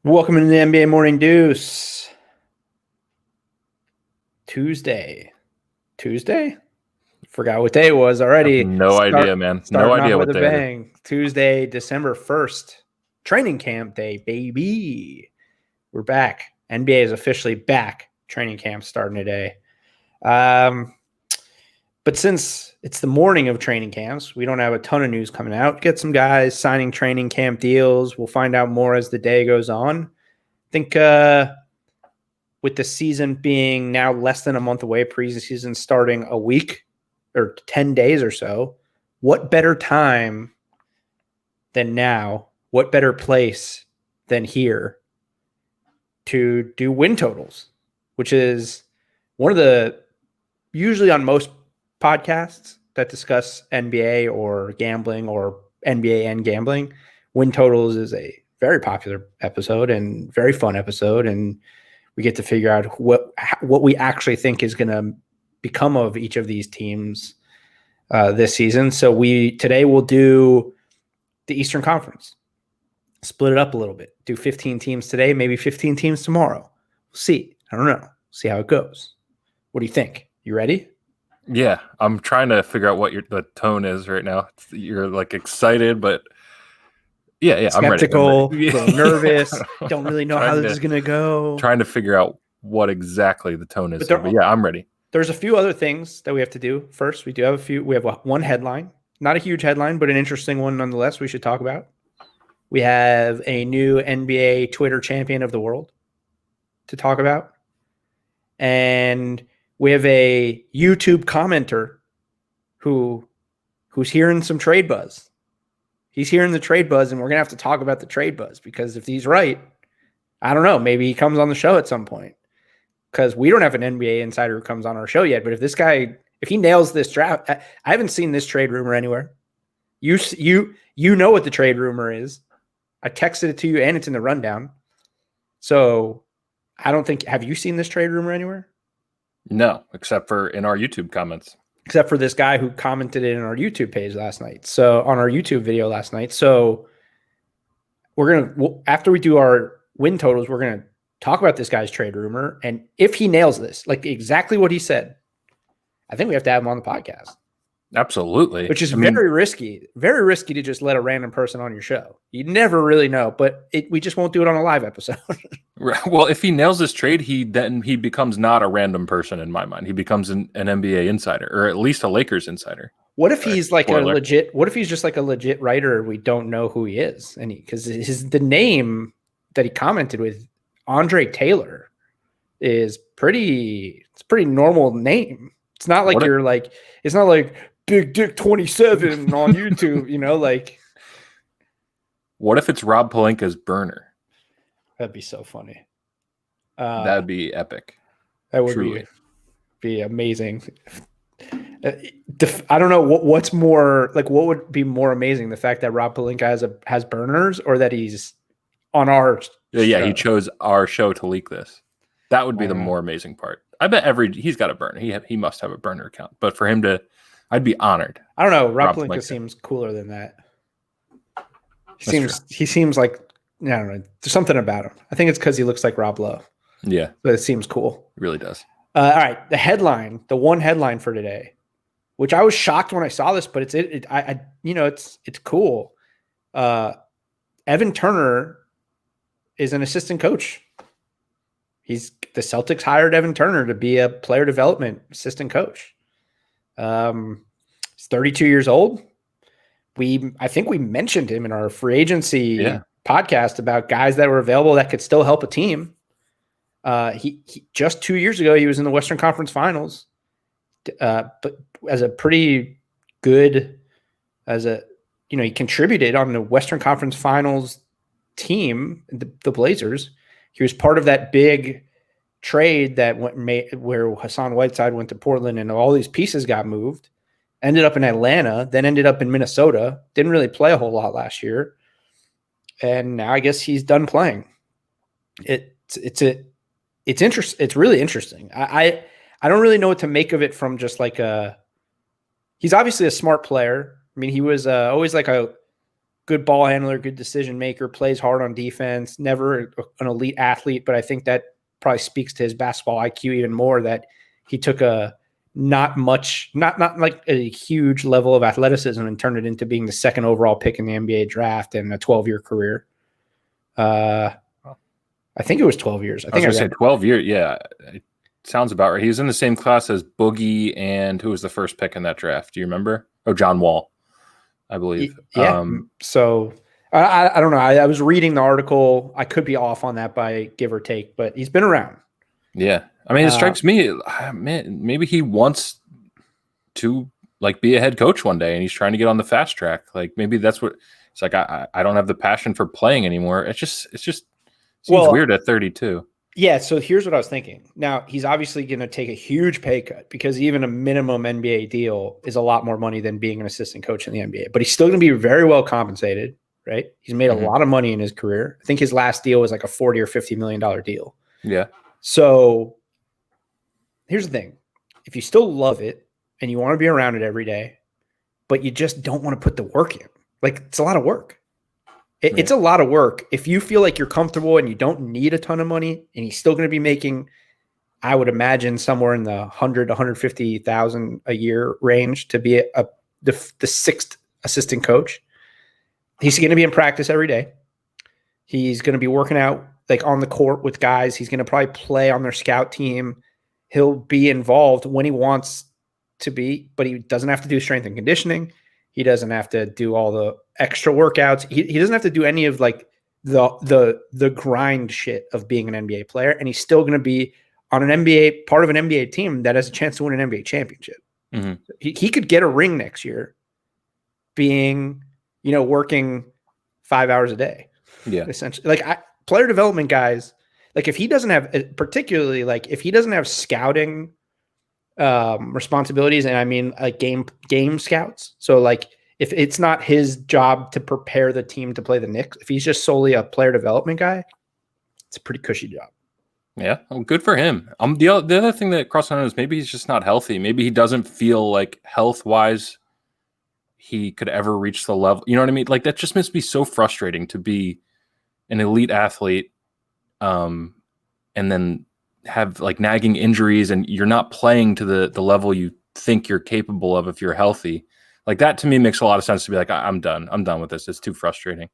Welcome to the NBA Morning Deuce. Tuesday? Forgot what day it was already. No idea, man. No Starting idea off what with a day it is. bang. Tuesday, December 1st. Training camp day, baby. We're back. NBA is officially back. Training camp starting today. But since it's the morning of training camps, we don't have a ton of news coming out. Get some guys signing training camp deals. We'll find out more as the day goes on. I think with the season being now less than a month away, preseason starting a week or 10 days or so, what better time than now? What better place than here to do win totals, which is one of the, usually on most podcasts that discuss NBA or gambling or NBA and gambling, win totals is a very popular episode and very fun episode. And we get to figure out what we actually think is going to become of each of these teams this season. So today we'll do the Eastern Conference, split it up a little bit, do 15 teams today, maybe 15 teams tomorrow. We'll see. I don't know. See how it goes. What do you think? You ready? Yeah, I'm trying to figure out what the tone is right now. You're like excited, but yeah, skeptical, I'm ready. A little nervous. Don't really know how this is going to go. Trying to figure out what exactly the tone is. But yeah, I'm ready. There's a few other things that we have to do. First, we have one headline, not a huge headline, but an interesting one nonetheless. We should talk about. We have a new NBA Twitter champion of the world to talk about, and we have a YouTube commenter who's hearing some trade buzz. He's hearing the trade buzz, and we're going to have to talk about the trade buzz because if he's right, I don't know, maybe he comes on the show at some point because we don't have an NBA insider who comes on our show yet. But if this guy, if he nails this draft, I haven't seen this trade rumor anywhere. You know what the trade rumor is. I texted it to you and it's in the rundown. So I don't think, have you seen this trade rumor anywhere? No, except for in our YouTube comments. Except for this guy who commented it in our YouTube page last night. So on our YouTube video last night. So after we do our win totals, we're going to talk about this guy's trade rumor. And if he nails this, like exactly what he said, I think we have to have him on the podcast. Absolutely. Which is very risky to just let a random person on your show. You never really know, but we just won't do it on a live episode. Well, if he nails this trade, he becomes not a random person in my mind. He becomes an NBA insider, or at least a Lakers insider. What if he's like what if he's just like a legit writer? We don't know who he is. And because the name that he commented with, Andre Taylor, is pretty normal name. It's not like it's not like Big Dick 27 on YouTube, like. What if it's Rob Pelinka's burner? That'd be so funny. That'd be epic. That would be amazing. I don't know what's more, like, what would be more amazing? The fact that Rob Pelinka has burners, or that he's on our show? Yeah, he chose our show to leak this. That would be the more amazing part. I bet he's got a burner. He must have a burner account. But for him to, I'd be honored. I don't know. Rob Pelinka seems cooler than that. He seems like, I don't know. There's something about him. I think it's because he looks like Rob Lowe. Yeah, but it seems cool. It really does. All right, the one headline for today, which I was shocked when I saw this, but it's cool. Evan Turner is an assistant coach. The Celtics hired Evan Turner to be a player development assistant coach. He's 32 years old. I think we mentioned him in our free agency podcast about guys that were available that could still help a team. He just 2 years ago, he was in the Western Conference Finals, but as a pretty good, he contributed on the Western Conference Finals team, the Blazers. He was part of that big trade that where Hassan Whiteside went to Portland and all these pieces got moved, ended up in Atlanta, then ended up in Minnesota, didn't really play a whole lot last year. And now I guess he's done playing. It's interesting. It's really interesting. I don't really know what to make of it from just like he's obviously a smart player. I mean, he was always like good ball handler, good decision maker, plays hard on defense, never an elite athlete, but I think that probably speaks to his basketball IQ even more, that he took a not like a huge level of athleticism and turned it into being the second overall pick in the NBA draft in a 12-year career. I think it was 12 years. I was going to say 12 years. Yeah. It sounds about right. He was in the same class as Boogie, and who was the first pick in that draft? Do you remember? Oh, John Wall, I believe. Yeah. So I don't know. I was reading the article. I could be off on that by give or take, but he's been around. Yeah. I mean, it strikes me, man, maybe he wants to like be a head coach one day and he's trying to get on the fast track. Like maybe that's what it's like. I don't have the passion for playing anymore. It just seems weird at 32. Yeah. So here's what I was thinking. Now he's obviously going to take a huge pay cut because even a minimum NBA deal is a lot more money than being an assistant coach in the NBA, but he's still going to be very well compensated, right? He's made a lot of money in his career. I think his last deal was like a $40 or $50 million deal. Yeah. So here's the thing. If you still love it and you want to be around it every day, but you just don't want to put the work in, like it's a lot of work. It's a lot of work. If you feel like you're comfortable and you don't need a ton of money and he's still going to be making, I would imagine somewhere in the 100 to 150,000 a year range to be the sixth assistant coach. He's going to be in practice every day. He's going to be working out like on the court with guys. He's going to probably play on their scout team. He'll be involved when he wants to be, but he doesn't have to do strength and conditioning. He doesn't have to do all the extra workouts. He doesn't have to do any of like the grind shit of being an NBA player. And he's still going to be on an NBA, part of an NBA team that has a chance to win an NBA championship. Mm-hmm. He could get a ring next year being, working 5 hours a day. Yeah. Essentially. Like player development guys, like if he doesn't have, particularly like if he doesn't have scouting responsibilities, and I mean like game scouts. So like if it's not his job to prepare the team to play the Knicks, if he's just solely a player development guy, it's a pretty cushy job. Yeah, well, good for him. The other thing that crossed my mind is maybe he's just not healthy. Maybe he doesn't feel like health-wise he could ever reach the level. You know what I mean? Like that just must be so frustrating to be an elite athlete, and then have like nagging injuries and you're not playing to the level you think you're capable of if you're healthy. Like that to me makes a lot of sense to be like, I'm done with this. It's too frustrating.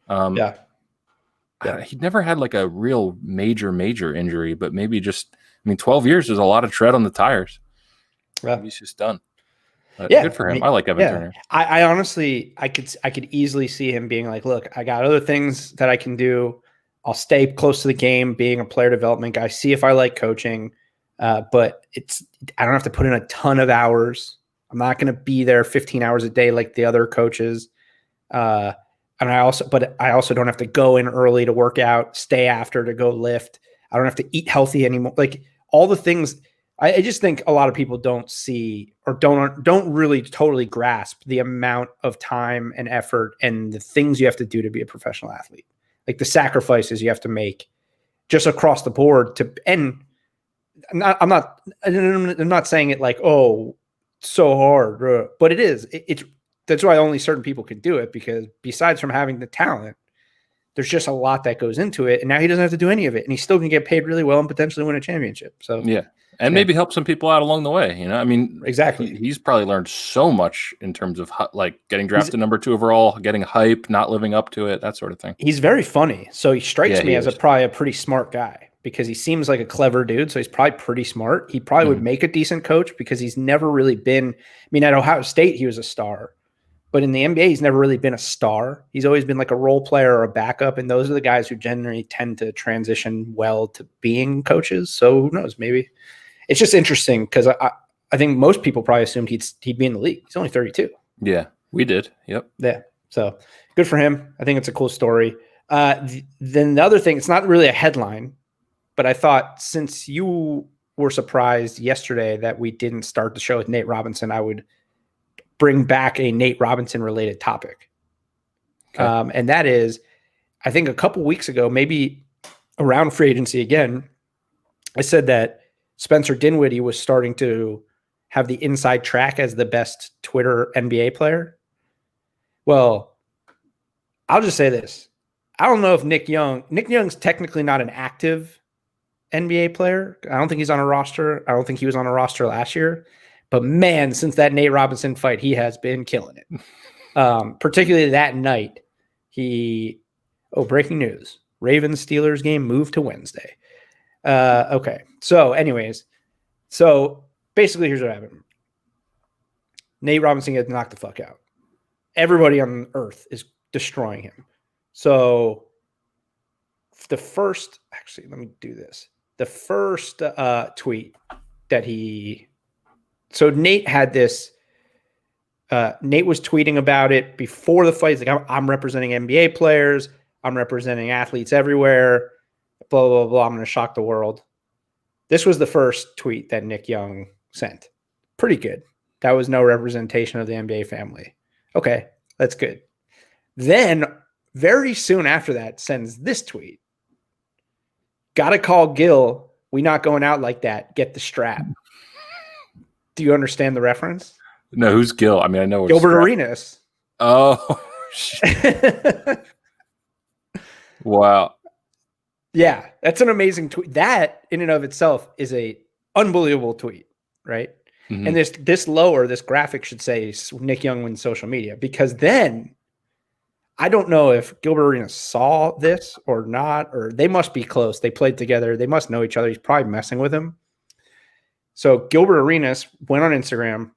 He never had like a real major injury, but maybe just, 12 years is a lot of tread on the tires. Yeah. Maybe he's just done. Good for him. I like Evan Turner. I honestly, I could easily see him being like, look, I got other things that I can do. I'll stay close to the game, being a player development guy, see if I like coaching. But I don't have to put in a ton of hours. I'm not going to be there 15 hours a day like the other coaches. And I also don't have to go in early to work out, stay after to go lift. I don't have to eat healthy anymore. Like all the things, I just think a lot of people don't see or don't really totally grasp the amount of time and effort and the things you have to do to be a professional athlete. Like the sacrifices you have to make just across the board and I'm not saying it like, oh, so hard, but it is. That's why only certain people can do it, because besides from having the talent, there's just a lot that goes into it. And now he doesn't have to do any of it, and he still can get paid really well and potentially win a championship. So yeah. And maybe help some people out along the way. Exactly. He's probably learned so much in terms of like getting drafted number 2 overall, getting hype, not living up to it, that sort of thing. He's very funny. So he strikes me as probably a pretty smart guy, because he seems like a clever dude. So he's probably pretty smart. He probably would make a decent coach, because he's never really been, at Ohio State, he was a star, but in the NBA, he's never really been a star. He's always been like a role player or a backup. And those are the guys who generally tend to transition well to being coaches. So who knows, maybe. It's just interesting because I think most people probably assumed he'd be in the league. He's only 32. Yeah, we did. Yep. Yeah. So good for him. I think it's a cool story. Then the other thing, it's not really a headline, but I thought since you were surprised yesterday that we didn't start the show with Nate Robinson, I would bring back a Nate Robinson related topic. Okay. And that is, I think a couple weeks ago, maybe around free agency again, I said that Spencer Dinwiddie was starting to have the inside track as the best Twitter NBA player. Well, I'll just say this. I don't know if Nick Young's technically not an active NBA player. I don't think he's on a roster. I don't think he was on a roster last year. But man, since that Nate Robinson fight, he has been killing it. Particularly that night. Breaking news. Ravens-Steelers game moved to Wednesday. Okay. So anyways, basically here's what happened. Nate Robinson gets knocked the fuck out. Everybody on earth is destroying him. So the first tweet that Nate had this, Nate was tweeting about it before the fight. He's like, I'm representing NBA players. I'm representing athletes everywhere. Blah, blah, blah. I'm going to shock the world. This was the first tweet that Nick Young sent. Pretty good. That was no representation of the NBA family. Okay, that's good. Then, very soon after that, sends this tweet. Gotta call Gil. We not going out like that. Get the strap. Do you understand the reference? No, who's Gil? I mean, I know it's Gilbert Arenas. Oh, shit. Wow. Yeah, that's an amazing tweet. That, in and of itself, is a unbelievable tweet, right? Mm-hmm. And this graphic should say Nick Young wins social media, because then I don't know if Gilbert Arenas saw this or not, or they must be close. They played together. They must know each other. He's probably messing with him. So Gilbert Arenas went on Instagram,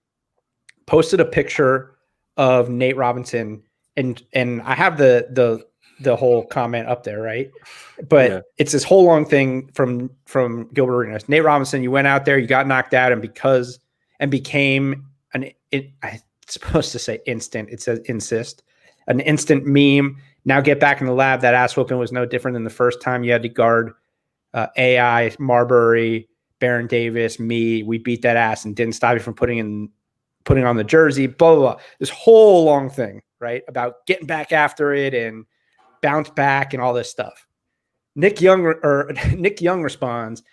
posted a picture of Nate Robinson, and I have the whole comment up there, right? But It's this whole long thing from Gilbert Arenas. Nate Robinson, you went out there, you got knocked out, and became it's supposed to say instant. It says insist. An instant meme. Now get back in the lab. That ass whooping was no different than the first time you had to guard AI, Marbury, Baron Davis, me. We beat that ass and didn't stop you from putting on the jersey, blah, blah, blah. This whole long thing, right? About getting back after it and bounce back and all this stuff. Nick Young responds,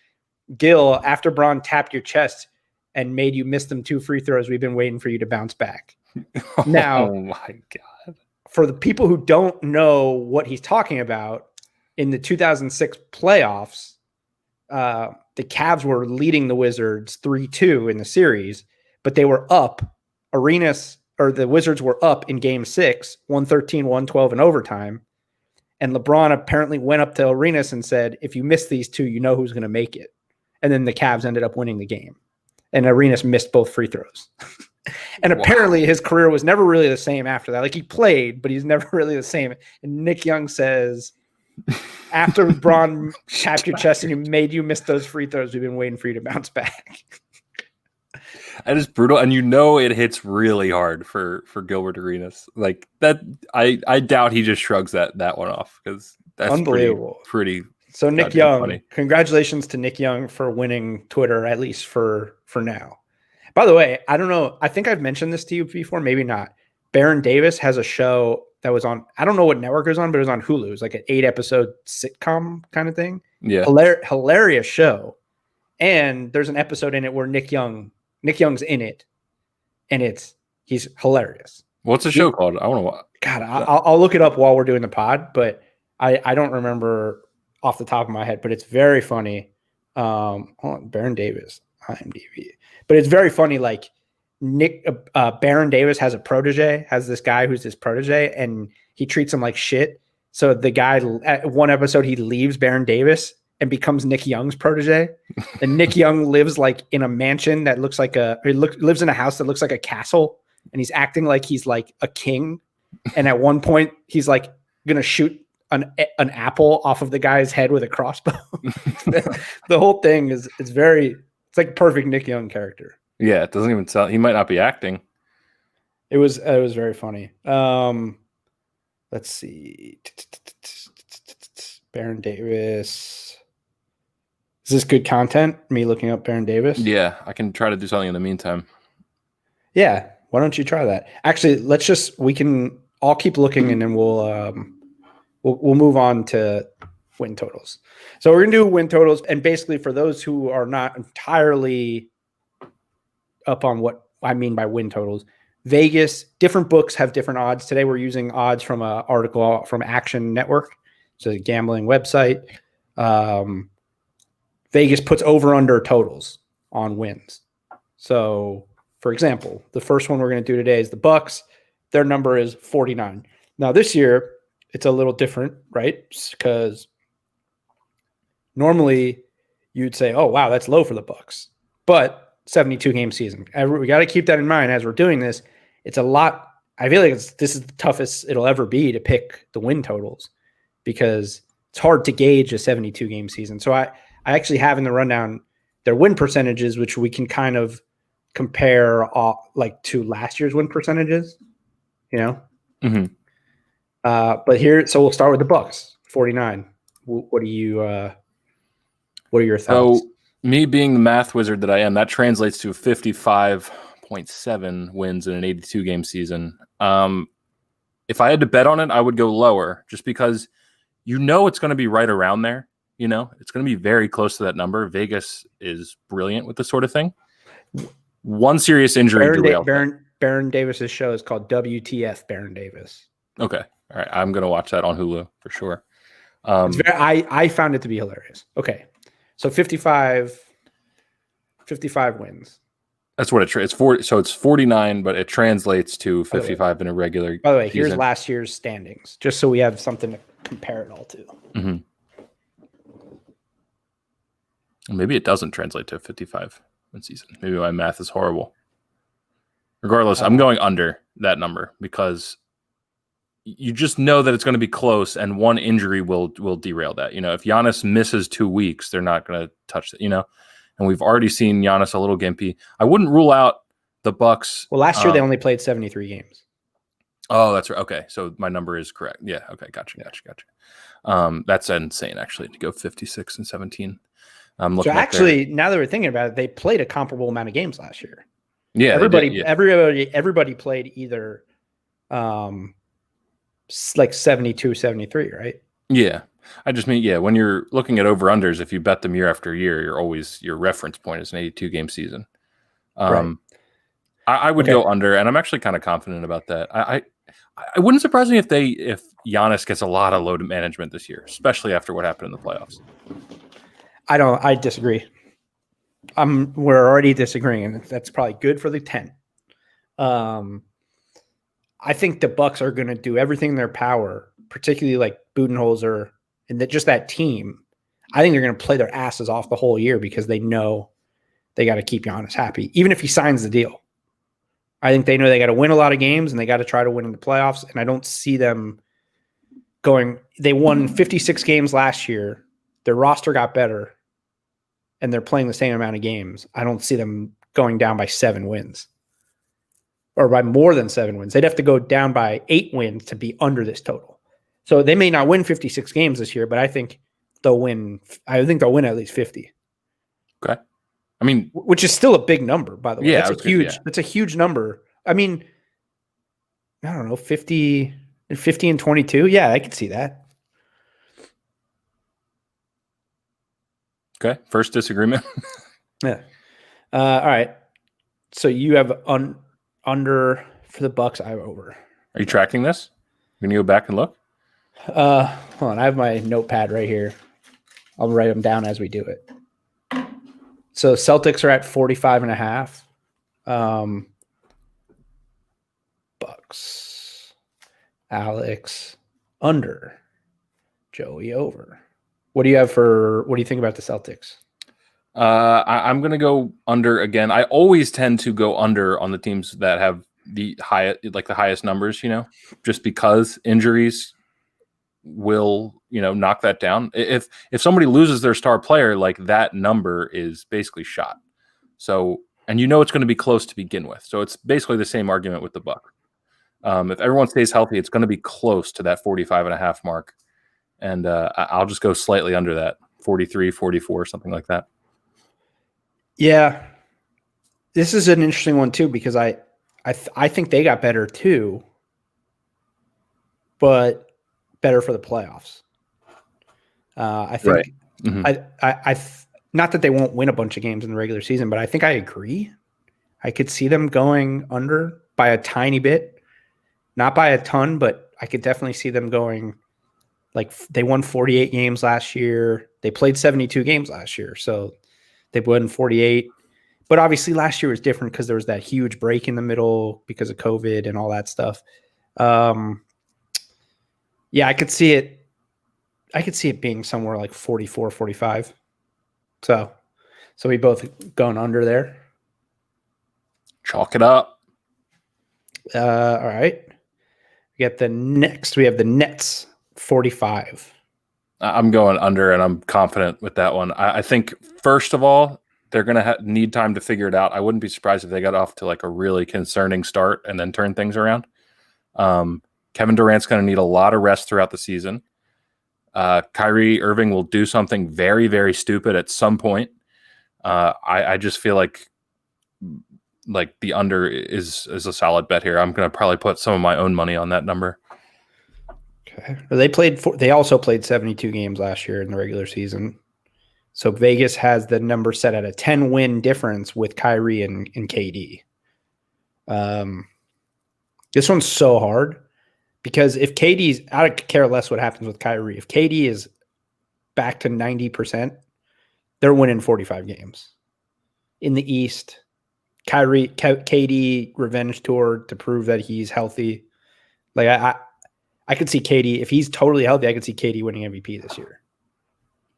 Gil, after Braun tapped your chest and made you miss them 2 free throws, we've been waiting for you to bounce back. Now, oh my God. For the people who don't know what he's talking about, in the 2006 playoffs, the Cavs were leading the Wizards 3-2 in the series, but they were up. The Wizards were up in game 6, 113, 112 in overtime. And LeBron apparently went up to Arenas and said, if you miss these 2, you know who's going to make it. And then the Cavs ended up winning the game. And Arenas missed both free throws. And apparently his career was never really the same after that. Like, he played, but he's never really the same. And Nick Young says, after Braun tapped your chest and he made you miss those free throws, we've been waiting for you to bounce back. That is brutal. And it hits really hard for Gilbert Arenas. Like that, I doubt he just shrugs that one off, because that's unbelievable. Pretty so Nick Young, funny. Congratulations to Nick Young for winning Twitter, at least for now. By the way, I don't know. I think I've mentioned this to you before, maybe not. Baron Davis has a show that was on, I don't know what network it was on, but it was on Hulu. It was like an 8-episode sitcom kind of thing. Yeah. Hilarious show. And there's an episode in it where Nick Young's in it, and he's hilarious. What's the show called? I want to watch. God, I'll look it up while we're doing the pod, but I don't remember off the top of my head, but it's very funny. Hold on, Baron Davis, IMDb. But it's very funny. Like Baron Davis has this guy who's his protege, and he treats him like shit. So the guy, at one episode, he leaves Baron Davis and becomes Nick Young's protege. And Nick Young lives like in a mansion that looks like lives in a house that looks like a castle, and he's acting like he's like a king. And at one point, he's like gonna shoot an apple off of the guy's head with a crossbow. The whole thing is it's like perfect Nick Young character. Yeah, it doesn't even sound. He might not be acting. It was very funny. Let's see. Baron Davis. Is this good content? Me looking up Baron Davis? Yeah, I can try to do something in the meantime. Yeah, why don't you try that? Actually, I'll keep looking, and then we'll move on to win totals. So we're gonna do win totals, and basically for those who are not entirely up on what I mean by win totals, Vegas, different books have different odds. Today we're using odds from an article from Action Network. So a gambling website. Vegas puts over-under totals on wins. So, for example, the first one we're going to do today is the Bucks. Their number is 49. Now, this year, it's a little different, right? Because normally you'd say, oh, wow, that's low for the Bucks. But 72-game season. We got to keep that in mind as we're doing this. It's a lot. I feel like this is the toughest it'll ever be to pick the win totals because it's hard to gauge a 72-game season. So I actually have in the rundown their win percentages, which we can kind of compare like to last year's win percentages, you know? Mm-hmm. But here, so we'll start with the Bucks, 49. What are your thoughts? So me being the math wizard that I am, that translates to 55.7 wins in an 82-game season. If I had to bet on it, I would go lower just because it's going to be right around there. It's going to be very close to that number. Vegas is brilliant with this sort of thing. One serious injury derailed. Baron Davis's show is called WTF Baron Davis. Okay. All right. I'm going to watch that on Hulu for sure. I found it to be hilarious. Okay. So 55 wins. That's what it's 40. So it's 49, but it translates to 55 in a regular. By the way, here's last year's standings, just so we have something to compare it all to. Mm-hmm. Maybe it doesn't translate to 55 win season. Maybe my math is horrible. Regardless, I'm going under that number because you just know that it's going to be close, and one injury will derail that. If Giannis misses 2 weeks, they're not going to touch it. And we've already seen Giannis a little gimpy. I wouldn't rule out the Bucks. Well, last year they only played 73 games. Oh, that's right. Okay, so my number is correct. Yeah. Okay, gotcha. That's insane, actually, to go 56 and 17. So actually, now that we're thinking about it, they played a comparable amount of games last year. Yeah, everybody played either like 72, 73, right? Yeah. I just mean, when you're looking at over-unders, if you bet them year after year, your reference point is an 82-game season. Right. I would go under, and I'm actually kind of confident about that. I wouldn't surprise me if Giannis gets a lot of load management this year, especially after what happened in the playoffs. I disagree. We're already disagreeing, and that's probably good for the 10. I think the Bucks are going to do everything in their power, particularly like Budenholzer and just that team. I think they're going to play their asses off the whole year because they know they got to keep Giannis happy, even if he signs the deal. I think they know they got to win a lot of games and they got to try to win in the playoffs. And I don't see them going. They won 56 games last year. Their roster got better, and they're playing the same amount of games. I don't see them going down by 7 wins or by more than 7 wins. They'd have to go down by 8 wins to be under this total. So they may not win 56 games this year, but I think they'll win. I think they'll win at least 50. Okay. I mean, which is still a big number, by the way. Yeah, that's a huge number. I mean, I don't know, 50 and 22. Yeah, I could see that. Okay. First disagreement. Yeah. All right. So you have under for the Bucks. I have over. Are you tracking this? You're gonna go back and look? Hold on. I have my notepad right here. I'll write them down as we do it. So Celtics are at 45.5. Bucks. Alex under. Joey over. What do you think about the Celtics? I'm going to go under again. I always tend to go under on the teams that have the highest numbers, just because injuries will, knock that down. If somebody loses their star player, like that number is basically shot. So, and it's going to be close to begin with. So it's basically the same argument with the Bucks. If everyone stays healthy, it's going to be close to that 45.5 mark. And I'll just go slightly under that, 43, 44, something like that. Yeah. This is an interesting one too, because I think they got better too, but better for the playoffs. I think right. Mm-hmm. I not that they won't win a bunch of games in the regular season, but I think I agree. I could see them going under by a tiny bit, not by a ton, but I could definitely see them going like they won 48 games last year. They played 72 games last year. So they won 48. But obviously last year was different because there was that huge break in the middle because of COVID and all that stuff. Yeah, I could see it. I could see it being somewhere like 44, 45. So we both going under there. Chalk it up. All right. We have the Nets 45. I'm going under, and I'm confident with that one. I think, first of all, they're going to need time to figure it out. I wouldn't be surprised if they got off to like a really concerning start and then turn things around. Kevin Durant's going to need a lot of rest throughout the season. Kyrie Irving will do something very, very stupid at some point. I just feel like the under is a solid bet here. I'm going to probably put some of my own money on that number. Okay. They also played 72 games last year in the regular season. So Vegas has the number set at a 10-win difference with Kyrie and KD. This one's so hard because if KD's, I don't care less what happens with Kyrie. If KD is back to 90%, they're winning 45 games. In the East, KD revenge tour to prove that he's healthy. Like I could see KD, if he's totally healthy, I could see KD winning MVP this year.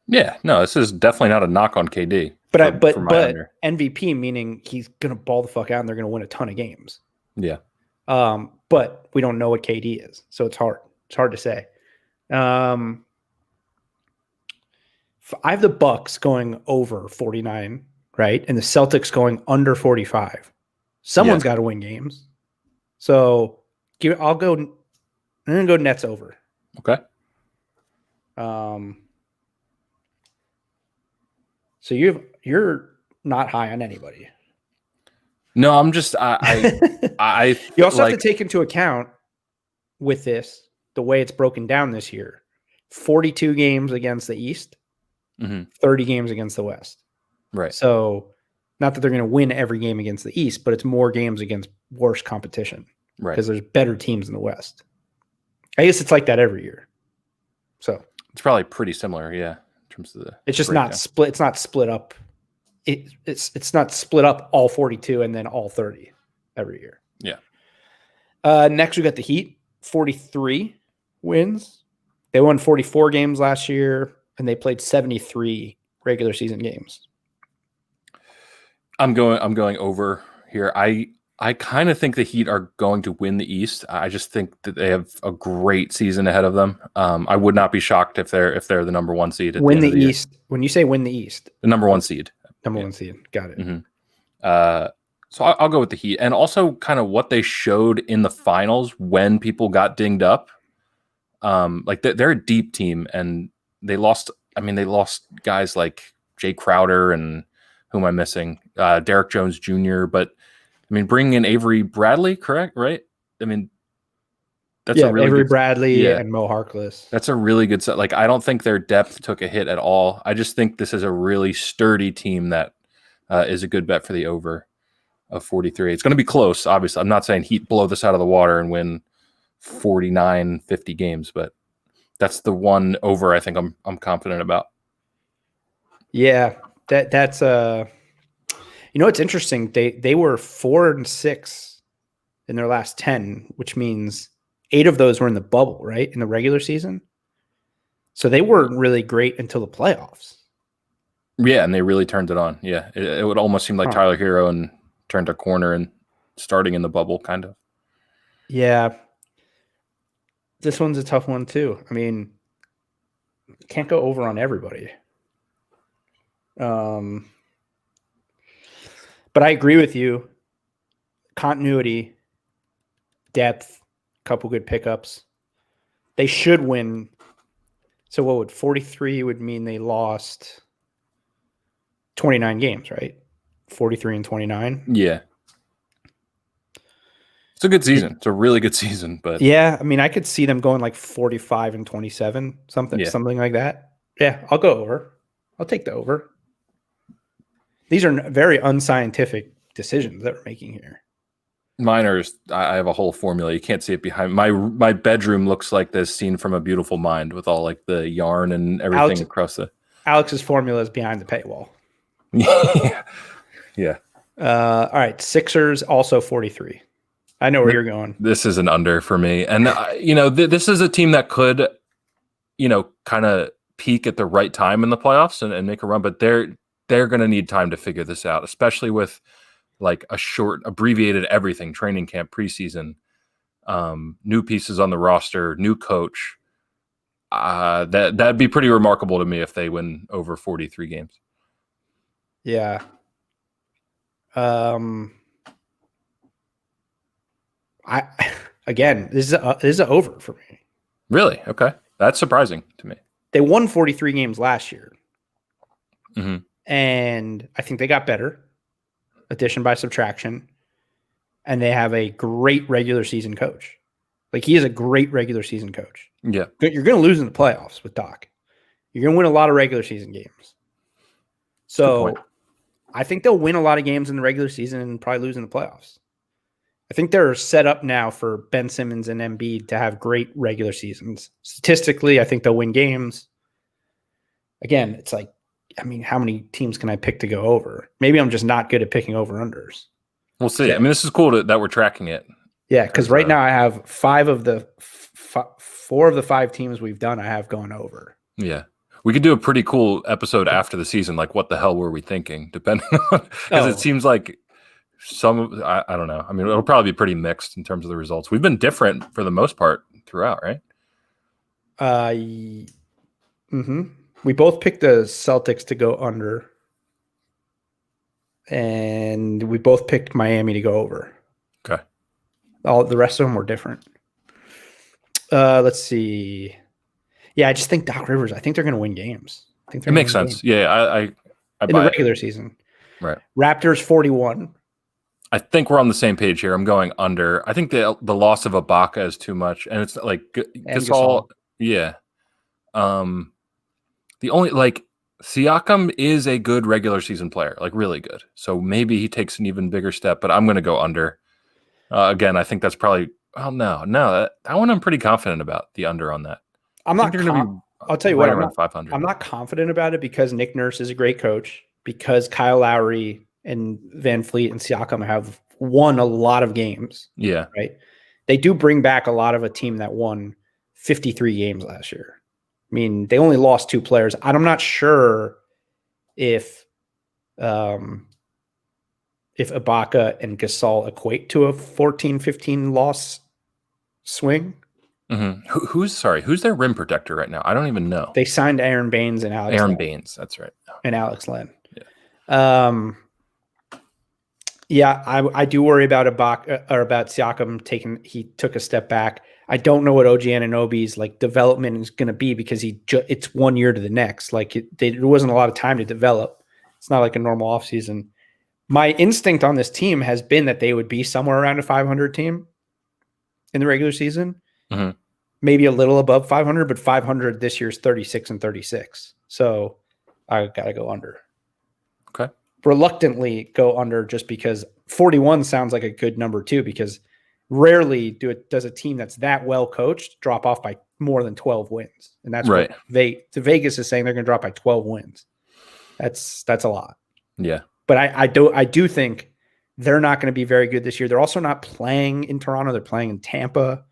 Yeah, no, this is definitely not a knock on KD. But MVP meaning he's gonna ball the fuck out and they're gonna win a ton of games. Yeah. But we don't know what KD is, so it's hard. It's hard to say. I have the Bucks going over 49, right, and the Celtics going under 45. Someone's got to win games, so I'm gonna go Nets over. Okay. So you're not high on anybody. No, I'm just I You also have to take into account with this the way it's broken down this year: 42 games against the East, 30 games against the West. Right. So not that they're going to win every game against the East, but it's more games against worse competition. Right. Because there's better teams in the West. I guess it's like that every year. So it's probably pretty similar, yeah. In terms of it's just not split. It's not split up. It's not split up all 42 and then all 30 every year. Yeah. Next we got the Heat, 43 wins. They won 44 games last year and they played 73 regular season games. I'm going over here. I kind of think the Heat are going to win the East. I just think that they have a great season ahead of them. I would not be shocked if they're the number one seed. Win the East. When you say win the East, the number one seed. Number one seed. Got it. Mm-hmm. So I'll go with the Heat, and also kind of what they showed in the finals when people got dinged up. Like they're a deep team, and they lost. I mean, they lost guys like Jay Crowder and who am I missing? Derek Jones Jr. But I mean, bringing in Avery Bradley, correct? Right? I mean, that's a really Avery good, Bradley and Mo Harkless. That's a really good set. Like, I don't think their depth took a hit at all. I just think this is a really sturdy team that is a good bet for the over of 43. It's going to be close, obviously. I'm not saying Heat blow this out of the water and win 49, 50 games, but that's the one over I think I'm confident about. Yeah, that's it's interesting. They were 4-6 in their last 10, which means 8 of those were in the bubble, right? In the regular season. So they weren't really great until the playoffs. Yeah, and they really turned it on. Yeah, it would almost seem like Tyler Hero and turned a corner and starting in the bubble, kind of. Yeah. This one's a tough one, too. I mean, can't go over on everybody. But I agree with you. Continuity, depth, couple good pickups. They should win. So what would 43 would mean they lost 29 games, right? 43 and 29. Yeah. It's a good season. It's a really good season, but yeah, I mean, I could see them going like 45 and 27, something like that. Yeah, I'll go over. I'll take the over. These are very unscientific decisions that we're making here. I have a whole formula. You can't see it behind my bedroom. Looks like this scene from A Beautiful Mind with all like the yarn and everything across the. Alex's formula is behind the paywall. Yeah. All right. Sixers also 43. I know where you're going. This is an under for me. And, this is a team that could, kind of peak at the right time in the playoffs and make a run, but they're going to need time to figure this out, especially with like a short abbreviated everything training camp, preseason, new pieces on the roster, new coach. That'd be pretty remarkable to me if they win over 43 games. Yeah. This is a over for me. Really? Okay. That's surprising to me. They won 43 games last year. Mm-hmm. And I think they got better. Addition by subtraction. And they have a great regular season coach. Like, he is a great regular season coach. Yeah. You're going to lose in the playoffs with Doc. You're going to win a lot of regular season games. So I think they'll win a lot of games in the regular season and probably lose in the playoffs. I think they're set up now for Ben Simmons and Embiid to have great regular seasons. Statistically, I think they'll win games. Again, it's like, I mean, how many teams can I pick to go over? Maybe I'm just not good at picking over-unders. We'll see. Yeah. I mean, this is cool that we're tracking it. Yeah, because right now I have four of the 5 teams we've done I have gone over. Yeah. We could do a pretty cool episode after the season, like what the hell were we thinking, depending on, because it seems like I don't know. I mean, it'll probably be pretty mixed in terms of the results. We've been different for the most part throughout, right? We both picked the Celtics to go under, and we both picked Miami to go over. Okay. All the rest of them were different. Let's see. Yeah, I just think Doc Rivers. I think they're going to win games. I think it makes sense. Yeah, I in the regular season. Right. Raptors 41. I think we're on the same page here. I'm going under. I think the loss of Ibaka is too much, and it's like Gasol. Yeah. The only Siakam is a good regular season player, like really good. So maybe he takes an even bigger step. But I'm going to go under. Again, I think that's probably. Oh no, that one I'm pretty confident about the under on that. I'm not. I'll tell you what. Around 500. I'm not confident about it because Nick Nurse is a great coach. Because Kyle Lowry and Van Fleet and Siakam have won a lot of games. Yeah. Right. They do bring back a lot of a team that won 53 games last year. I mean, they only lost 2 players. I'm not sure if Ibaka and Gasol equate to a 14-15 loss swing. Mm-hmm. Who's their rim protector right now? I don't even know. They signed Aaron Baines and Alex. Aaron Baines, that's right. And Alex Len. Yeah. I do worry about Ibaka or about Siakam he took a step back. I don't know what OG Anunoby's development is going to be because it's 1 year to the next. There wasn't a lot of time to develop. It's not like a normal offseason. My instinct on this team has been that they would be somewhere around a 500 team in the regular season. Mm-hmm. Maybe a little above 500, but 500 this year's 36-36. So I got to go under. Okay. Reluctantly go under just because 41 sounds like a good number too, because rarely does a team that's that well coached drop off by more than 12 wins. And that's right. What Vegas is saying they're going to drop by 12 wins. That's a lot. Yeah. But I do think they're not going to be very good this year. They're also not playing in Toronto. They're playing in Tampa.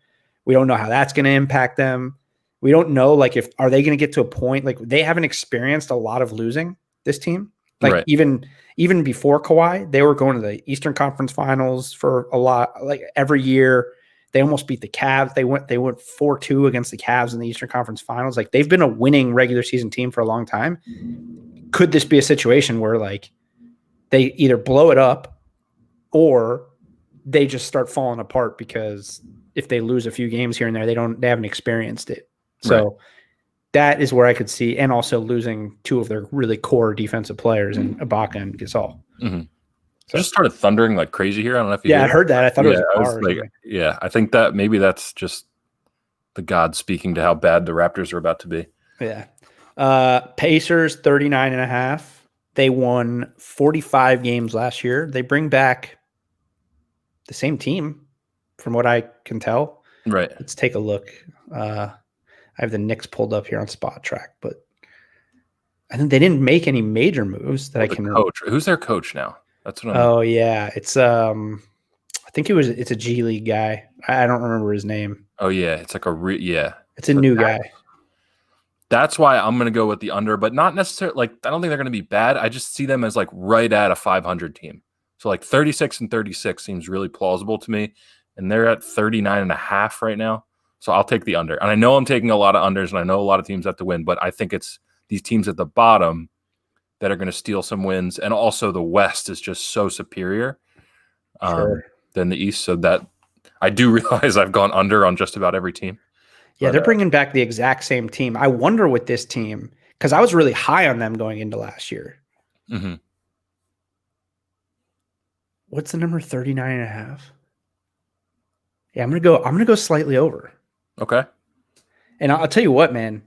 We don't know how that's going to impact them. We don't know, are they going to get to a point, they haven't experienced a lot of losing, this team. Right. Even before Kawhi, they were going to the Eastern Conference Finals for a lot. Every year, they almost beat the Cavs. They went 4-2 against the Cavs in the Eastern Conference Finals. They've been a winning regular season team for a long time. Could this be a situation where they either blow it up or they just start falling apart because if they lose a few games here and there, they haven't experienced it. So. Right. That is where I could see, and also losing 2 of their really core defensive players in Ibaka and Gasol. Mm-hmm. So just started thundering like crazy here. I don't know if you I heard that. I thought it was I think that maybe that's just the gods speaking to how bad the Raptors are about to be. Yeah. Pacers 39.5. They won 45 games last year. They bring back the same team from what I can tell. Right. Let's take a look. I have the Knicks pulled up here on Spot Track, but I think they didn't make any major moves that I can. Coach. Who's their coach now? That's what I'm. Oh yeah, it's I think it's a G League guy. I don't remember his name. Oh yeah, it's like it's a new guy. That's why I'm going to go with the under, but not necessarily like I don't think they're going to be bad. I just see them as like right at a 500 team. So like 36 and 36 seems really plausible to me, and they're at 39.5 right now. So I'll take the under. And I know I'm taking a lot of unders, and I know a lot of teams have to win, but I think it's these teams at the bottom that are going to steal some wins, and also the West is just so superior than the East. So that I do realize I've gone under on just about every team. Yeah, they're bringing back the exact same team. I wonder with this team, because I was really high on them going into last year. Mm-hmm. What's the number? 39.5. Yeah, I'm gonna go slightly over. Okay. And I'll tell you what, man.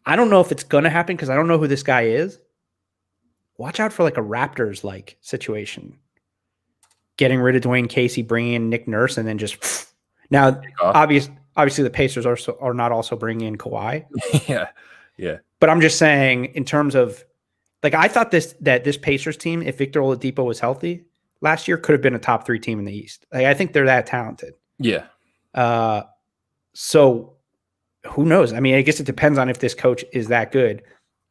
I don't know if it's gonna happen because I don't know who this guy is. Watch out for like a Raptors like situation. Getting rid of Dwayne Casey, bringing in Nick Nurse, and then just now obviously the Pacers are not also bringing in Kawhi. Yeah. But I'm just saying in terms of like I thought this Pacers team, if Victor Oladipo was healthy last year, could have been a top 3 team in the East. Like I think they're that talented. Yeah. So who knows? I mean, I guess it depends on if this coach is that good.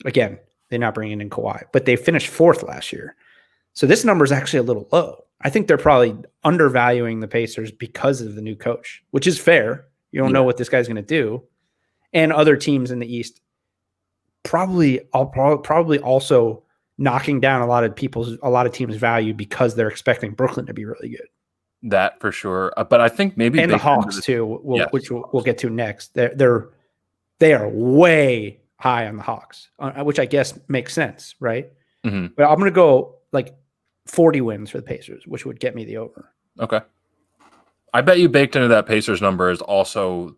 Again, they're not bringing in Kawhi, but they finished 4th last year. So this number is actually a little low. I think they're probably undervaluing the Pacers because of the new coach, which is fair. You don't know what this guy's going to do. And other teams in the East probably also knocking down a lot of teams' value because they're expecting Brooklyn to be really good. That for sure. But I think maybe and the Hawks too, which we'll get to next. They are way high on the Hawks, which I guess makes sense, right? Mm-hmm. But I'm going to go like 40 wins for the Pacers, which would get me the over. Okay. I bet you baked into that Pacers number is also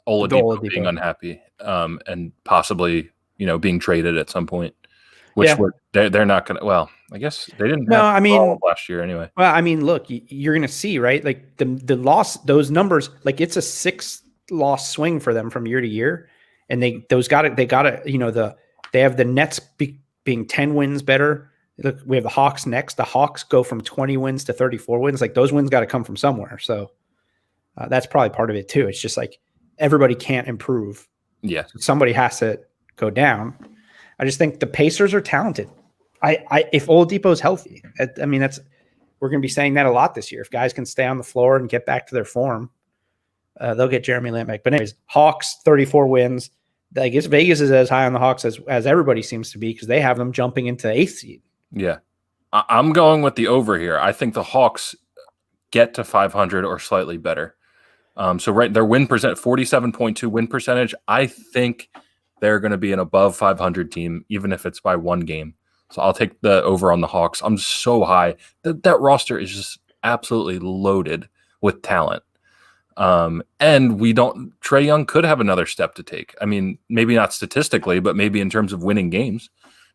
Oladipo being unhappy and possibly, being traded at some point, which they're not going to. Well, I guess they didn't. Last year anyway. Well, I mean, look, you're going to see, right? Like the loss, those numbers, like it's a 6-loss swing for them from year to year, and they have the Nets being 10 wins better. Look, we have the Hawks next. The Hawks go from 20 wins to 34 wins. Like those wins got to come from somewhere. So that's probably part of it too. It's just like everybody can't improve. Yeah. Somebody has to go down. I just think the Pacers are talented. If Oladipo is healthy, I mean, we're going to be saying that a lot this year. If guys can stay on the floor and get back to their form, they'll get Jeremy Lamb back. But anyways, Hawks 34 wins. I guess Vegas is as high on the Hawks as everybody seems to be because they have them jumping into 8th seed. Yeah. I'm going with the over here. I think the Hawks get to 500 or slightly better. Their win percent, 47.2 win percentage. I think they're going to be an above 500 team, even if it's by 1 game. So I'll take the over on the Hawks. I'm so high. That roster is just absolutely loaded with talent. And Trae Young could have another step to take. I mean, maybe not statistically, but maybe in terms of winning games,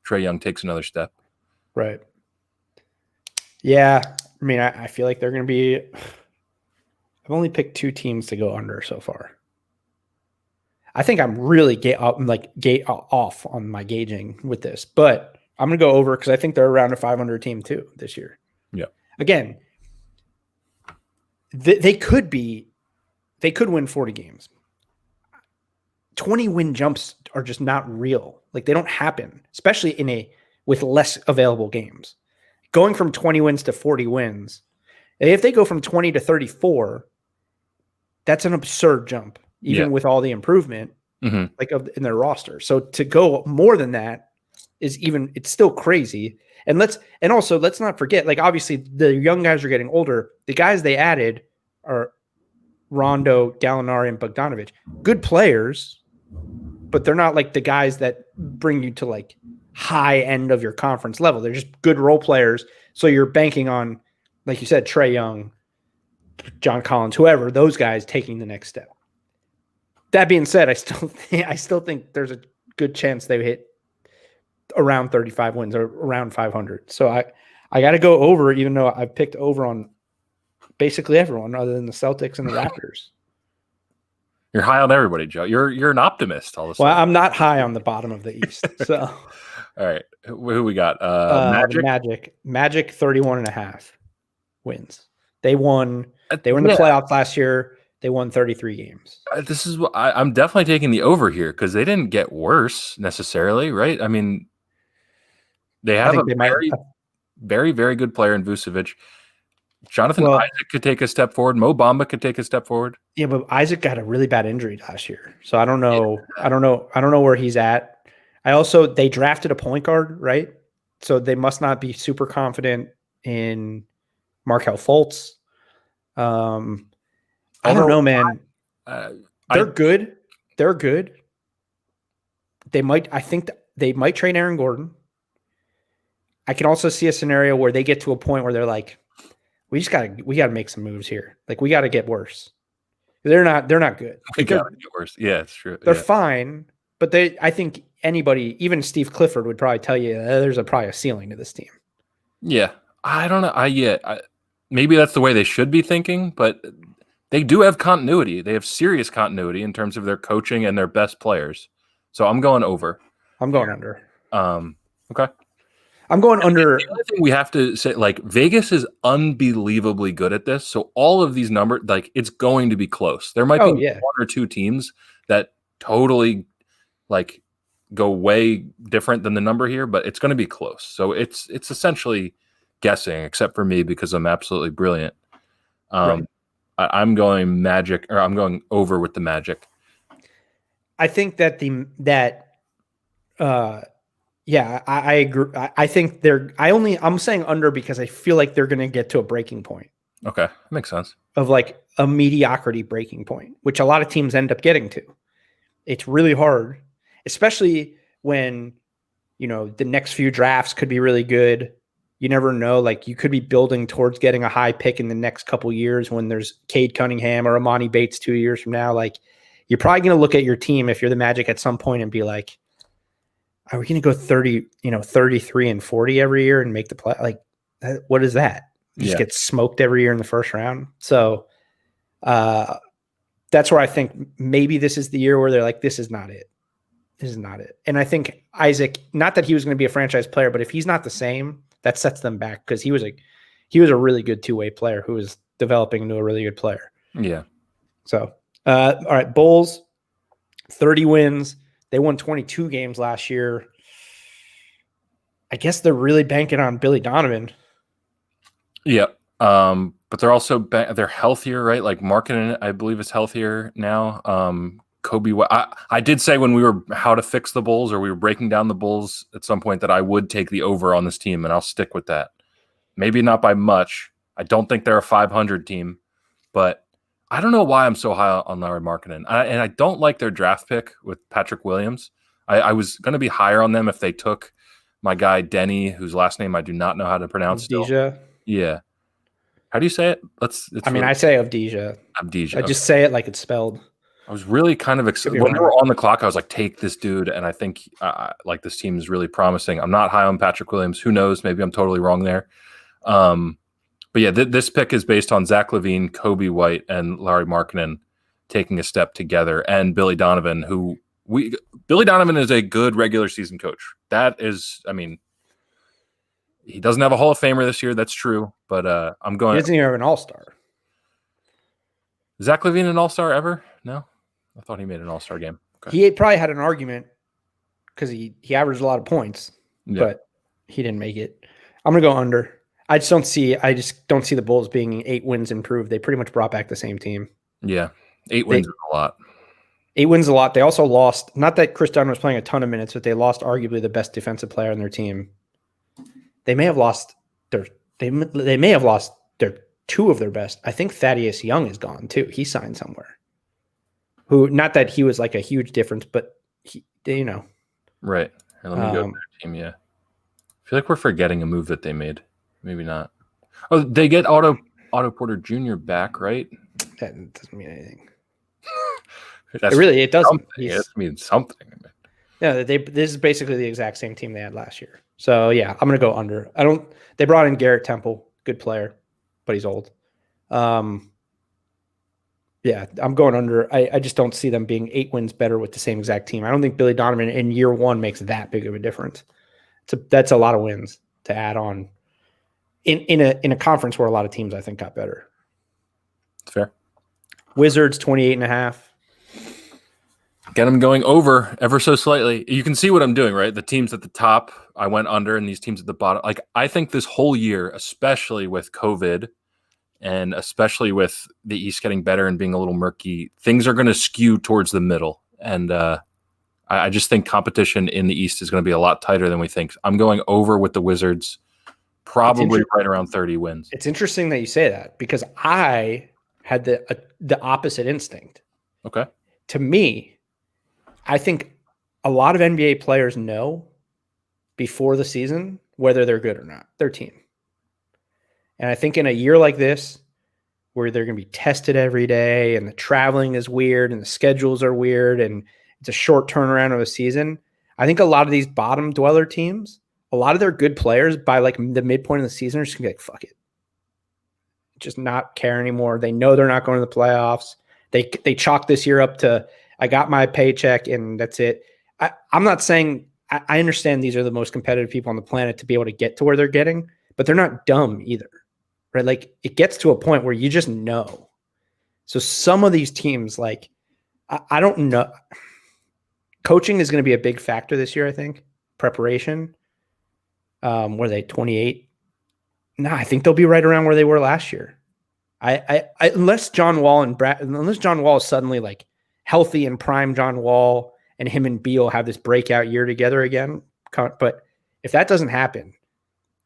Trae Young takes another step. Right. Yeah. I mean, I feel like they're going to be. I've only picked 2 teams to go under so far. I think I'm really off on my gauging with this, but I'm going to go over because I think they're around a 500 team too this year. Yeah. Again, they could win 40 games. 20 win jumps are just not real. Like they don't happen, especially with less available games. Going from 20 wins to 40 wins, if they go from 20 to 34, that's an absurd jump, even with all the improvement in their roster. So to go more than that it's still crazy. And let's not forget, like obviously the young guys are getting older. The guys they added are Rondo, Gallinari, and Bogdanovic. Good players, but they're not like the guys that bring you to like high end of your conference level. They're just good role players. So you're banking on, like you said, Trae Young, John Collins, whoever, those guys taking the next step. That being said, I still think there's a good chance they hit around 35 wins or around 500. So I got to go over, even though I've picked over on basically everyone other than the Celtics and the Raptors. You're high on everybody, Joe. You're an optimist all of a Well, sudden. I'm not high on the bottom of the East. So All right. Who we got? the Magic 31.5 wins. They were in the playoffs last year. They won 33 games. This is what I'm definitely taking the over here because they didn't get worse necessarily, right? I mean, they have very, very good player in Vucevic. Jonathan Isaac could take a step forward. Mo Bamba could take a step forward. Yeah, but Isaac got a really bad injury last year, so I don't know. Yeah. I don't know where he's at. They drafted a point guard, right? So they must not be super confident in Markelle Fultz. I don't know, man. They're good. They're good. I think they might trade Aaron Gordon. I can also see a scenario where they get to a point where they're like, we gotta make some moves here. Like we gotta get worse. They're not good. We gotta get worse. Yeah, it's true. They're fine, but I think anybody, even Steve Clifford, would probably tell you there's probably a ceiling to this team. Yeah, I don't know. Maybe that's the way they should be thinking, but they do have continuity. They have serious continuity in terms of their coaching and their best players. So I'm going over. I'm going under. Okay. I'm going under. The other thing we have to say, like, Vegas is unbelievably good at this. So all of these numbers, like, it's going to be close. There might be one or two teams that totally, like, go way different than the number here, but it's going to be close. So it's essentially guessing, except for me because I'm absolutely brilliant. Right. I'm going Magic, or I'm going over with the Magic. I think that yeah, I agree. I think I'm saying under because I feel like they're going to get to a breaking point. Okay. That makes sense. Of like a mediocrity breaking point, which a lot of teams end up getting to. It's really hard, especially when, the next few drafts could be really good. You never know. Like you could be building towards getting a high pick in the next couple years when there's Cade Cunningham or Amani Bates 2 years from now. Like you're probably going to look at your team if you're the Magic at some point and be like, are we going to go 33 and 40 every year and make the play? Like, what is that? You just get smoked every year in the first round. So that's where I think maybe this is the year where they're like, this is not it. This is not it. And I think Isaac, not that he was going to be a franchise player, but if he's not the same, that sets them back because he was a really good two-way player who was developing into a really good player. Yeah. So, all right, Bulls, 30 wins. They won 22 games last year. I guess they're really banking on Billy Donovan. Yeah. But they're also they're healthier, right? Like Markkanen, I believe, is healthier now. Kobe, I did say when we were how to fix the Bulls, or we were breaking down the Bulls at some point, that I would take the over on this team, and I'll stick with that. Maybe not by much. I don't think they're a 500 team, but I don't know why I'm so high on Larry Markkanen. And I don't like their draft pick with Patrick Williams. I was going to be higher on them if they took my guy Denny, whose last name I do not know how to pronounce. Avdija. Yeah. How do you say it? I say Avdija. Avdija. I just say it like it's spelled. I was really kind of excited. When we were on the clock, I was like, take this dude. And I think like this team is really promising. I'm not high on Patrick Williams. Who knows? Maybe I'm totally wrong there. But yeah, this pick is based on Zach LaVine, Kobe White, and Larry Markkanen taking a step together. And Billy Donovan, Billy Donovan is a good regular season coach. That is, I mean, he doesn't have a Hall of Famer this year. That's true. But I'm going. He doesn't even have an All-Star. Zach LaVine an All-Star ever? No? I thought he made an All-Star game. Okay. He probably had an argument because he averaged a lot of points, but he didn't make it. I'm going to go under. I just don't see the Bulls being 8 wins improved. They pretty much brought back the same team. Yeah. 8 wins is a lot. 8 wins is a lot. They also lost, not that Chris Dunn was playing a ton of minutes, but they lost arguably the best defensive player on their team. They may have lost their 2 of their best. I think Thaddeus Young is gone too. He signed somewhere. Not that he was like a huge difference, but Right. Here, let me go to their team. Yeah. I feel like we're forgetting a move that they made. Maybe not. Oh, they get Otto Porter Jr. back, right? That doesn't mean anything. It doesn't. It means something. Yeah, this is basically the exact same team they had last year. So yeah, I'm gonna go under. They brought in Garrett Temple, good player, but he's old. Yeah, I'm going under. I just don't see them being 8 wins better with the same exact team. I don't think Billy Donovan in year one makes that big of a difference. That's a lot of wins to add on in a conference where a lot of teams I think got better. Fair. Wizards 28.5. Get them going over ever so slightly. You can see what I'm doing, right? The teams at the top, I went under, and these teams at the bottom. Like, I think this whole year, especially with COVID and especially with the East getting better and being a little murky, things are going to skew towards the middle. And I just think competition in the East is going to be a lot tighter than we think. I'm going over with the Wizards, probably right around 30 wins. It's interesting that you say that because I had the opposite instinct. Okay. To me, I think a lot of NBA players know before the season whether they're good or not, their team. And I think in a year like this, where they're going to be tested every day and the traveling is weird and the schedules are weird and it's a short turnaround of a season, I think a lot of these bottom dweller teams, a lot of their good players by like the midpoint of the season are just going to be like, fuck it. Just not care anymore. They know they're not going to the playoffs. They chalk this year up to, I got my paycheck and that's it. I'm not saying, I understand these are the most competitive people on the planet to be able to get to where they're getting, but they're not dumb either. Right? Like it gets to a point where you just know. So some of these teams, like, I don't know. Coaching is going to be a big factor this year, I think. Preparation. Were they 28? No, I think they'll be right around where they were last year. Unless John Wall is suddenly like healthy and prime John Wall and him and Beal have this breakout year together again. But if that doesn't happen,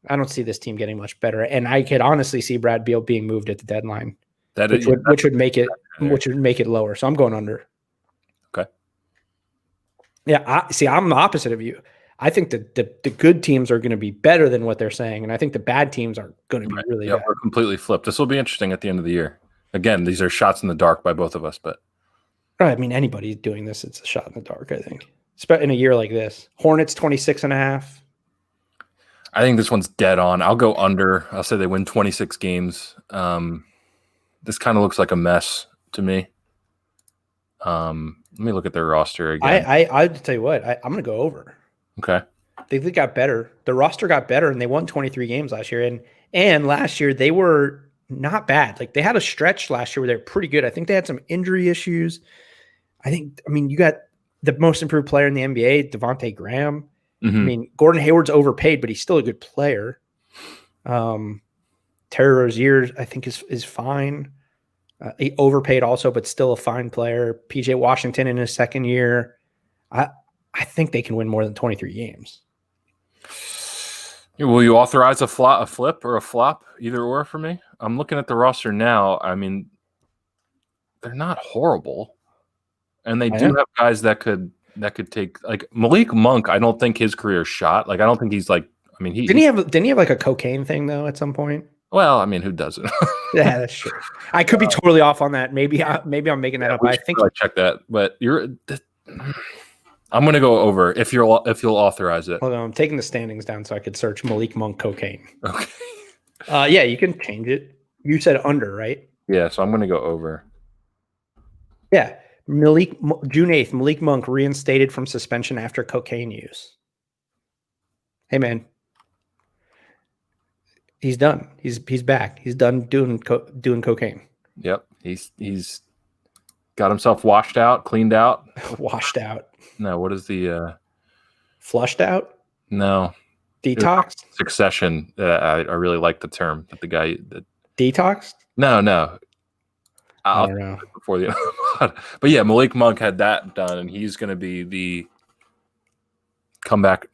I don't see this team getting much better, and I could honestly see Brad Beal being moved at the deadline, which would make it lower. So I'm going under. Okay. Yeah, I'm the opposite of you. I think that the good teams are going to be better than what they're saying, and I think the bad teams are going to be really bad. We're completely flipped. This will be interesting at the end of the year. Again, these are shots in the dark by both of us, but I mean, anybody doing this, it's a shot in the dark. I think, in a year like this, Hornets 26.5. I think this one's dead on. I'll go under. I'll say they win 26 games. This kind of looks like a mess to me. Let me look at their roster again. I tell you what, I'm going to go over. Okay. They got better. The roster got better, and they won 23 games last year. And last year they were not bad. Like they had a stretch last year where they're pretty good. I think they had some injury issues. You got the most improved player in the NBA, Devontae Graham. Mm-hmm. I mean, Gordon Hayward's overpaid, but he's still a good player. Terry Rozier, I think, is fine. He overpaid also, but still a fine player. PJ Washington in his second year. I think they can win more than 23 games. Will you authorize a flip or a flop, either or for me? I'm looking at the roster now. I mean, they're not horrible, and they do have guys that could take, like Malik Monk. I don't think his career shot. Like I don't think he's like. I mean, didn't he have like a cocaine thing though at some point? Well, I mean, who doesn't? Yeah, that's true. I could be totally off on that. Maybe I'm making that up. I think check that. But I'm going to go over if you'll authorize it. Hold on, I'm taking the standings down so I could search Malik Monk cocaine. Okay. Yeah, you can change it. You said under, right? Yeah, so I'm going to go over. Yeah, June 8th, Malik Monk reinstated from suspension after cocaine use. Hey, man. He's done. He's back. He's done doing cocaine. Yep. He's got himself washed out, cleaned out. Washed out. No, what is the flushed out? No. Detox? Succession. I really like the term that the guy that detox? No. I don't know. Before the but yeah, Malik Monk had that done, and he's going to be the comeback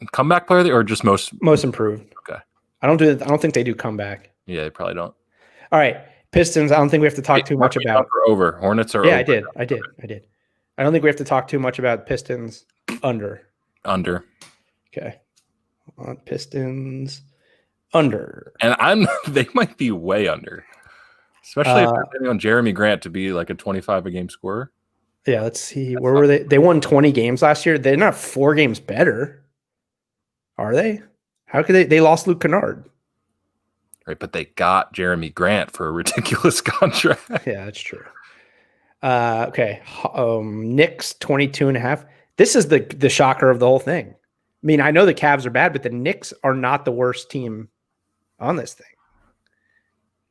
player or just most improved. Okay. I don't think they do comeback. Yeah, they probably don't. All right. Pistons, I don't think we have to talk too much about. Over. Hornets are over. I did. I don't think we have to talk too much about Pistons. Under. Okay. On Pistons. Under. And they might be way under. Especially if they're depending on Jeremy Grant to be like a 25 a game scorer. Yeah, let's see. Where were they? They won 20 games last year. They're not 4 games better. Are they? How could they lost Luke Kennard. right? But they got Jeremy Grant for a ridiculous contract. Yeah, that's true. Okay. Knicks 22.5. This is the shocker of the whole thing. I mean, I know the Cavs are bad, but the Knicks are not the worst team on this thing.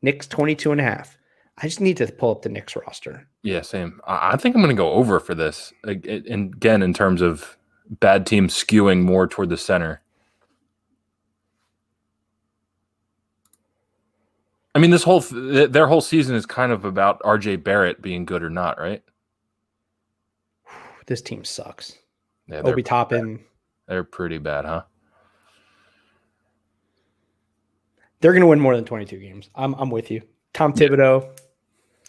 Knicks 22.5. I just need to pull up the Knicks roster. Yeah, same. I think I'm going to go over for this. And again, in terms of bad teams skewing more toward the center. I mean, their whole season is kind of about RJ Barrett being good or not, right? This team sucks. Yeah, Obi Toppin. They're pretty bad, huh? They're going to win more than 22 games. I'm with you. Tom Thibodeau.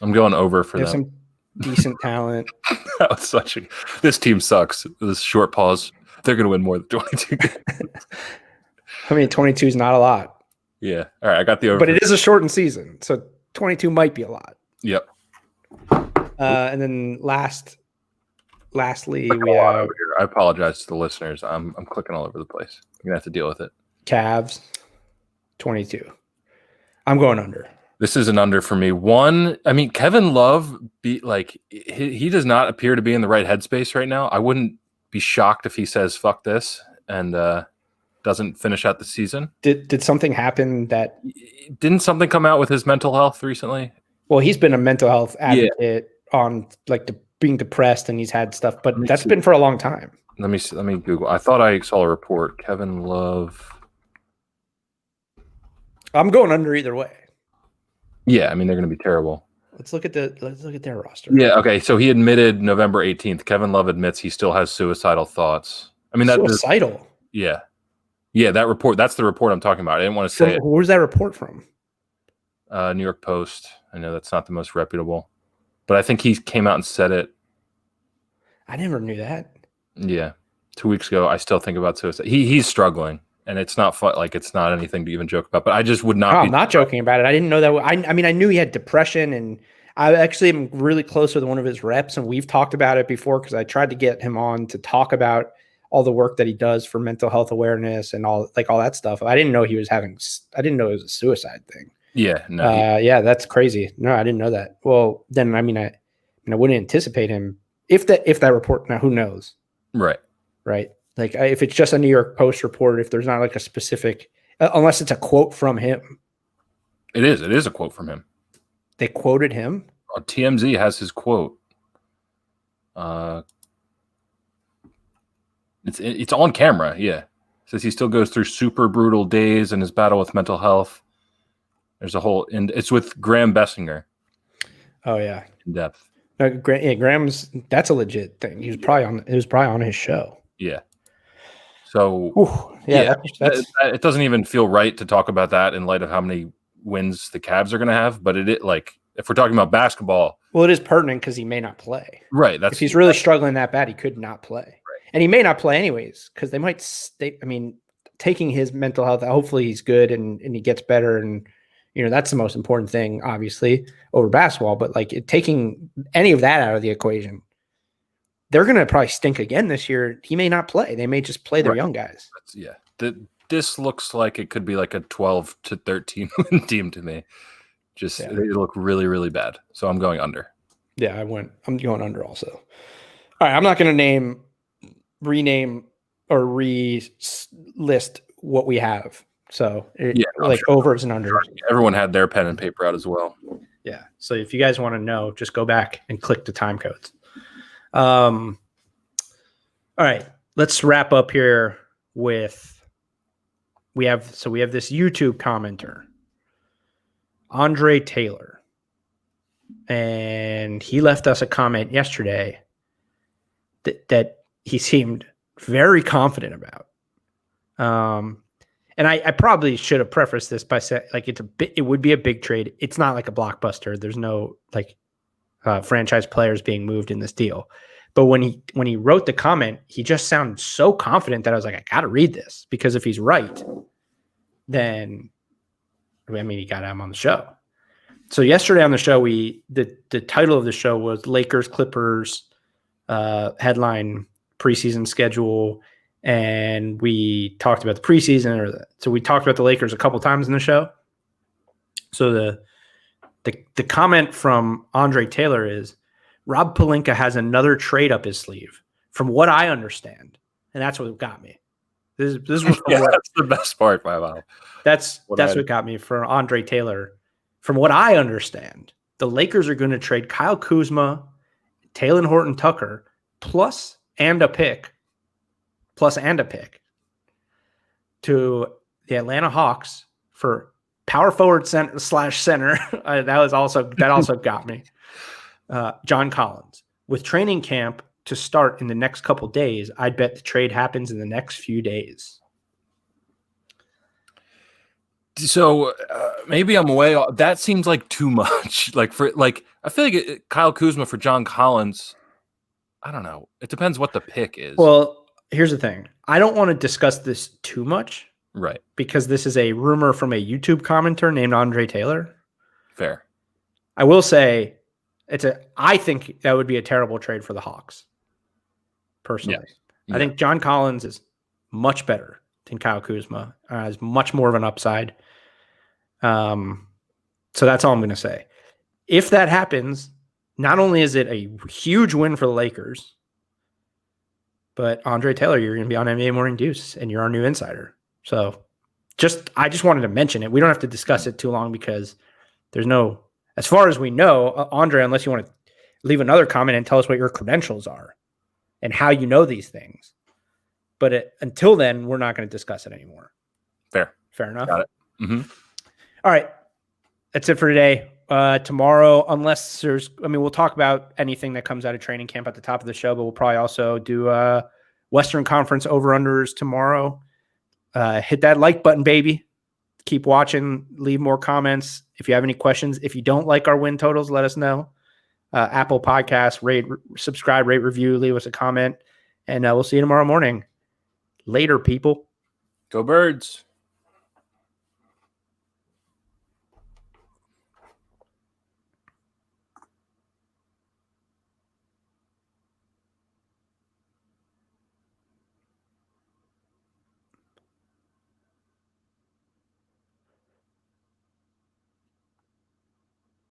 I'm going over for them. Some decent talent. That was this team sucks. This short pause. They're going to win more than 22 games. I mean, 22 is not a lot. Yeah. All right. I got the over. But it is a shortened season. So 22 might be a lot. Yep. And then lastly, we have. I apologize to the listeners. I'm clicking all over the place. You're going to have to deal with it. Cavs, 22. I'm going under. This is an under for me. Kevin Love, he does not appear to be in the right headspace right now. I wouldn't be shocked if he says, fuck this, and doesn't finish out the season. Did something happen that... Didn't something come out with his mental health recently? Well, he's been a mental health advocate on being depressed, and he's had stuff, but that's been for a long time. Let me Google. I thought I saw a report. Kevin Love. I'm going under either way. Yeah, I mean, they're going to be terrible. Let's look at their roster. Yeah, okay. So he admitted November 18th. Kevin Love admits he still has suicidal thoughts. I mean, suicidal. Yeah. Yeah, that report. That's the report I'm talking about. I didn't want to say it. Where's that report from? New York Post. I know that's not the most reputable, but I think he came out and said it. I never knew that. Yeah, 2 weeks ago. I still think about suicide. He's struggling. And it's not fun, it's not anything to even joke about. But I just would not. I'm not joking about it. I didn't know that. I mean, I knew he had depression, and I actually am really close with one of his reps, and we've talked about it before because I tried to get him on to talk about all the work that he does for mental health awareness and all that stuff. I didn't know he was having. I didn't know it was a suicide thing. Yeah. No. Yeah, that's crazy. No, I didn't know that. Well, then I wouldn't anticipate him if that report. Now, who knows? Right. Right. If it's just a New York Post report, if there's not a specific, unless it's a quote from him. It is a quote from him. They quoted him? TMZ has his quote. It's on camera, yeah. It says he still goes through super brutal days in his battle with mental health. There's it's with Graham Bessinger. Oh, yeah. In depth. No, Graham's, that's a legit thing. It was probably on his show. Yeah. So, it doesn't even feel right to talk about that in light of how many wins the Cavs are going to have. But if we're talking about basketball, well, it is pertinent because he may not play. Right. If he's really struggling that bad, he could not play, right. And he may not play anyways because they might stay. I mean, taking his mental health, hopefully he's good and he gets better, and that's the most important thing, obviously, over basketball. But taking any of that out of the equation. They're going to probably stink again this year. He may not play. They may just play their young guys. This looks like it could be like a 12 to 13 win team to me. They look really, really bad. So I'm going under. Yeah, I'm going under also. All right, I'm not going to rename or re-list what we have. So overs and unders. Everyone had their pen and paper out as well. Yeah. So if you guys want to know, just go back and click the time codes. All right, let's wrap up here with we have this YouTube commenter, Andre Taylor, and he left us a comment yesterday that he seemed very confident about. And I probably should have prefaced this by saying it would be a big trade. It's not like a blockbuster. There's no franchise players being moved in this deal. But when he wrote the comment, he just sounded so confident that I was like, I got to read this because if he's right, then he got him on the show. So yesterday on the show, the title of the show was Lakers Clippers headline preseason schedule, and we talked about the preseason. So we talked about the Lakers a couple times in the show. So the comment from Andre Taylor is Rob Pelinka has another trade up his sleeve, from what I understand, and that's what got me. This was that's the best part. Wow. That's what got me for Andre Taylor. From what I understand, the Lakers are going to trade Kyle Kuzma, Talen Horton-Tucker, plus and a pick to the Atlanta Hawks for power forward / center. That also got me. John Collins. With training camp to start in the next couple days, I'd bet the trade happens in the next few days. So maybe I'm way off. That seems like too much. I feel like Kyle Kuzma for John Collins. I don't know. It depends what the pick is. Well, here's the thing. I don't want to discuss this too much. Right. Because this is a rumor from a YouTube commenter named Andre Taylor. Fair. I will say I think that would be a terrible trade for the Hawks. Personally. Yes. Yeah. I think John Collins is much better than Kyle Kuzma. Has much more of an upside. So that's all I'm going to say. If that happens, not only is it a huge win for the Lakers, but Andre Taylor, you're going to be on NBA Morning Deuce, and you're our new insider. So I just wanted to mention it. We don't have to discuss it too long because there's no, as far as we know, Andre, unless you want to leave another comment and tell us what your credentials are and how you know these things. But until then, we're not going to discuss it anymore. Fair enough. Got it. Mm-hmm. All right. That's it for today. Tomorrow, unless we'll talk about anything that comes out of training camp at the top of the show, but we'll probably also do Western Conference over-unders tomorrow. Hit that like button, baby. Keep watching. Leave more comments. If you have any questions, if you don't like our win totals, let us know. Apple Podcasts, subscribe, rate, review, leave us a comment, and we'll see you tomorrow morning. Later, people. Go Birds.